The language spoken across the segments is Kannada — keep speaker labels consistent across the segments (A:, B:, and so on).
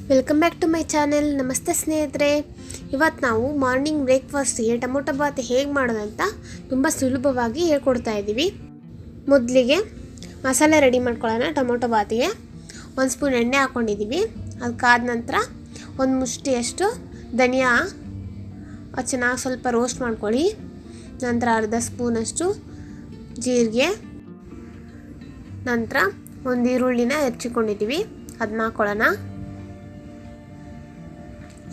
A: Welcome back to my channel. ನಮಸ್ತೆ ಸ್ನೇಹಿತರೆ. ಇವತ್ತು ನಾವು ಮಾರ್ನಿಂಗ್ ಬ್ರೇಕ್ಫಾಸ್ಟ್ಗೆ ಟೊಮೊಟೊ ಬಾತ್ ಹೇಗೆ ಮಾಡೋದಂತ ತುಂಬ ಸುಲಭವಾಗಿ ಹೇಳ್ಕೊಡ್ತಾ ಇದ್ದೀವಿ. ಮೊದಲಿಗೆ ಮಸಾಲೆ ರೆಡಿ ಮಾಡ್ಕೊಳ್ಳೋಣ. ಟೊಮೊಟೊ ಬಾತಿಗೆ 1 ಸ್ಪೂನ್ ಎಣ್ಣೆ ಹಾಕ್ಕೊಂಡಿದ್ದೀವಿ. ಅದಕ್ಕಾದ ನಂತರ 1 ಮುಷ್ಟಿಯಷ್ಟು ಧನಿಯಾ ಚೆನ್ನಾಗಿ ಸ್ವಲ್ಪ ರೋಸ್ಟ್ ಮಾಡ್ಕೊಳ್ಳಿ. ನಂತರ ಅರ್ಧ ಸ್ಪೂನಷ್ಟು ಜೀರಿಗೆ, ನಂತರ 1 ಈರುಳ್ಳಿನ ಹೆಚ್ಚಿಕೊಂಡಿದ್ದೀವಿ, ಅದನ್ನ ಹಾಕ್ಕೊಳ್ಳೋಣ.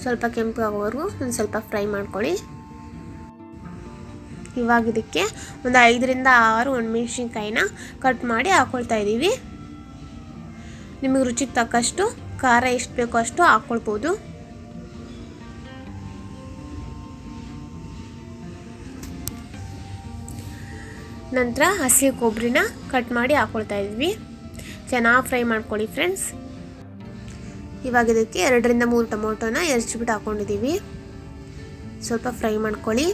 A: ಸ್ವಲ್ಪ ಕೆಂಪು ಆಗೋವರೆಗೂ ಒಂದು ಸ್ವಲ್ಪ ಫ್ರೈ ಮಾಡ್ಕೊಳ್ಳಿ. ಇವಾಗ ಇದಕ್ಕೆ ಒಂದು 5 ರಿಂದ 6 ಒಣಮೆಣಸಿನ್ಕಾಯಿನ ಕಟ್ ಮಾಡಿ ಹಾಕ್ಕೊಳ್ತಾ ಇದ್ದೀವಿ. ನಿಮಗೆ ರುಚಿಗೆ ತಕ್ಕಷ್ಟು ಖಾರ ಎಷ್ಟು ಬೇಕೋ ಅಷ್ಟು ಹಾಕ್ಕೊಳ್ಬೋದು. ನಂತರ ಹಸಿ ಕೊಬ್ಬರಿನ ಕಟ್ ಮಾಡಿ ಹಾಕ್ಕೊಳ್ತಾ ಇದ್ವಿ. ಚೆನ್ನಾಗಿ ಫ್ರೈ ಮಾಡ್ಕೊಳ್ಳಿ ಫ್ರೆಂಡ್ಸ್. ಇವಾಗ ಇದಕ್ಕೆ 2 ರಿಂದ 3 ಟೊಮೊಟೊನ ಹೆಚ್ಚಿಬಿಟ್ಟು ಹಾಕ್ಕೊಂಡಿದ್ದೀವಿ. ಸ್ವಲ್ಪ ಫ್ರೈ ಮಾಡ್ಕೊಳ್ಳಿ.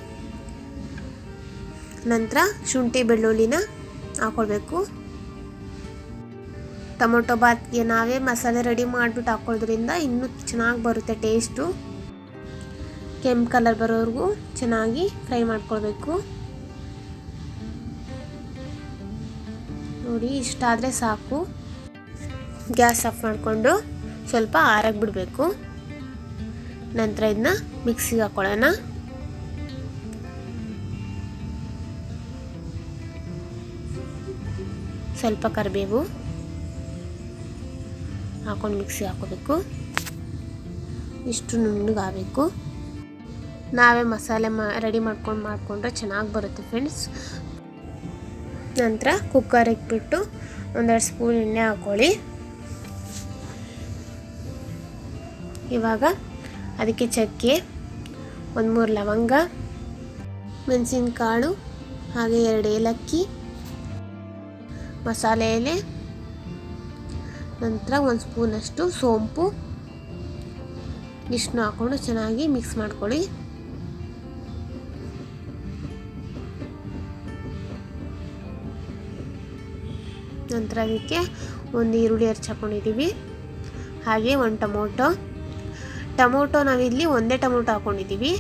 A: ನಂತರ ಶುಂಠಿ ಬೆಳ್ಳುಳ್ಳಿನ ಹಾಕ್ಕೊಳ್ಬೇಕು. ಟೊಮೊಟೊ ಬಾತ್ಗೆ ನಾವೇ ಮಸಾಲೆ ರೆಡಿ ಮಾಡಿಬಿಟ್ಟು ಹಾಕ್ಕೊಳ್ಳೋದ್ರಿಂದ ಇನ್ನೂ ಚೆನ್ನಾಗಿ ಬರುತ್ತೆ ಟೇಸ್ಟು. ಕೆಂಪು ಕಲರ್ ಬರೋವರೆಗೂ ಚೆನ್ನಾಗಿ ಫ್ರೈ ಮಾಡ್ಕೊಳ್ಬೇಕು. ನೋಡಿ, ಇಷ್ಟಾದರೆ ಸಾಕು. ಗ್ಯಾಸ್ ಆಫ್ ಮಾಡಿಕೊಂಡು ಸ್ವಲ್ಪ ಆರಕ್ಕೆ ಬಿಡಬೇಕು. ನಂತರ ಇದನ್ನ ಮಿಕ್ಸಿಗೆ ಹಾಕ್ಕೊಳ್ಳೋಣ. ಸ್ವಲ್ಪ ಕರಿಬೇವು ಹಾಕೊಂಡು ಮಿಕ್ಸಿಗೆ ಹಾಕೋಬೇಕು. ಇಷ್ಟು ನುಣ್ಣಗಾಗಬೇಕು. ನಾವೇ ಮಸಾಲೆ ರೆಡಿ ಮಾಡಿಕೊಂಡ್ರೆ ಚೆನ್ನಾಗಿ ಬರುತ್ತೆ ಫ್ರೆಂಡ್ಸ್. ನಂತರ ಕುಕ್ಕರ್ ಇಟ್ಬಿಟ್ಟು 1-2 ಸ್ಪೂನ್ ಎಣ್ಣೆ ಹಾಕ್ಕೊಳ್ಳಿ. ಇವಾಗ ಅದಕ್ಕೆ ಚಕ್ಕೆ, 1-3 ಲವಂಗ, ಮೆಣಸಿನಕಾಳು, ಹಾಗೆ 2 ಏಲಕ್ಕಿ, ಮಸಾಲೆ ಎಲೆ, ನಂತರ 1 ಸ್ಪೂನಷ್ಟು ಸೋಂಪು ಇಷ್ಟನ್ನು ಹಾಕ್ಕೊಂಡು ಚೆನ್ನಾಗಿ ಮಿಕ್ಸ್ ಮಾಡ್ಕೊಳ್ಳಿ. ನಂತರ ಅದಕ್ಕೆ 1 ಈರುಳ್ಳಿ ಹೆಚ್ಚಿಕೊಂಡಿದ್ದೀವಿ, ಹಾಗೆ 1 ಟೊಮೊಟೊ ನಾವಿಲ್ಲಿ ಒಂದೇ ಟೊಮೊಟೊ ಹಾಕ್ಕೊಂಡಿದ್ದೀವಿ.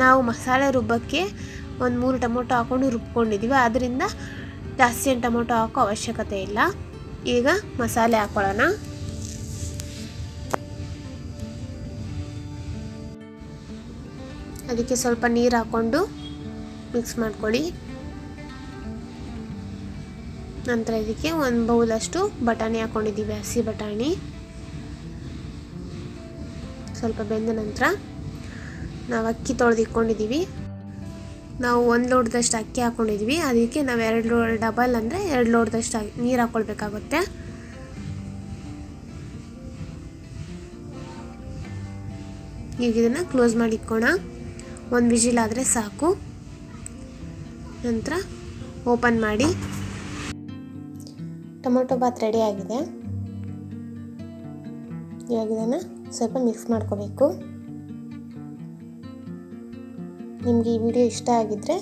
A: ನಾವು ಮಸಾಲೆ ರುಬ್ಬಕ್ಕೆ 1-3 ಟೊಮೊಟೊ ಹಾಕ್ಕೊಂಡು ರುಬ್ಕೊಂಡಿದ್ದೀವಿ. ಆದ್ದರಿಂದ ಜಾಸ್ತಿ ಟೊಮೊಟೊ ಹಾಕೋ ಅವಶ್ಯಕತೆ ಇಲ್ಲ. ಈಗ ಮಸಾಲೆ ಹಾಕ್ಕೊಳ್ಳೋಣ. ಅದಕ್ಕೆ ಸ್ವಲ್ಪ ನೀರು ಹಾಕ್ಕೊಂಡು ಮಿಕ್ಸ್ ಮಾಡ್ಕೊಳ್ಳಿ. ನಂತರ ಇದಕ್ಕೆ 1 ಬೌಲಷ್ಟು ಬಟಾಣಿ ಹಾಕ್ಕೊಂಡಿದ್ದೀವಿ, ಹಸಿ ಬಟಾಣಿ. ಸ್ವಲ್ಪ ಬೆಂದ ನಂತರ ನಾವು ಅಕ್ಕಿ ತೊಳೆದಿಟ್ಕೊಂಡಿದ್ದೀವಿ. ನಾವು 1 ಲೋಟದಷ್ಟು ಅಕ್ಕಿ ಹಾಕ್ಕೊಂಡಿದ್ದೀವಿ. ಅದಕ್ಕೆ ನಾವು 2 ಡಬಲ್ ಅಂದರೆ 2 ಲೋಟದಷ್ಟು ನೀರು ಹಾಕ್ಕೊಳ್ಬೇಕಾಗುತ್ತೆ. ಈಗ ಇದನ್ನು ಕ್ಲೋಸ್ ಮಾಡಿ ಇಟ್ಕೋಣ. 1 ವಿಜಿಲ್ ಆದರೆ ಸಾಕು. ನಂತರ ಓಪನ್ ಮಾಡಿ. ಟೊಮೊಟೊ ಬಾತ್ ರೆಡಿ ಆಗಿದೆ. ಇವಾಗ ಇದನ್ನು ಸ್ವಲ್ಪ ಮಿಕ್ಸ್ ಮಾಡ್ಕೋಬೇಕು. ನಿಮಗೆ ಈ ವಿಡಿಯೋ ಇಷ್ಟ ಆಗಿದ್ದರೆ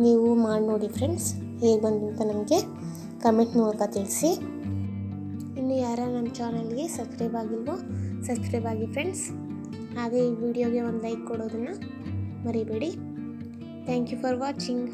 A: ನೀವು ಮಾಡಿ ನೋಡಿ ಫ್ರೆಂಡ್ಸ್. ಹೇಗೆ ಬಂತು ಅಂತ ನಮಗೆ ಕಮೆಂಟ್ ಮೂಲಕ ತಿಳಿಸಿ. ಇನ್ನು ಯಾರು ನಮ್ಮ ಚಾನಲ್ಗೆ ಸಬ್ಸ್ಕ್ರೈಬ್ ಆಗಿಲ್ವೋ ಸಬ್ಸ್ಕ್ರೈಬ್ ಆಗಿ ಫ್ರೆಂಡ್ಸ್. ಹಾಗೆ ಈ ವಿಡಿಯೋಗೆ ಒಂದು ಲೈಕ್ ಕೊಡೋದನ್ನು ಮರಿಬೇಡಿ. Thank you for watching.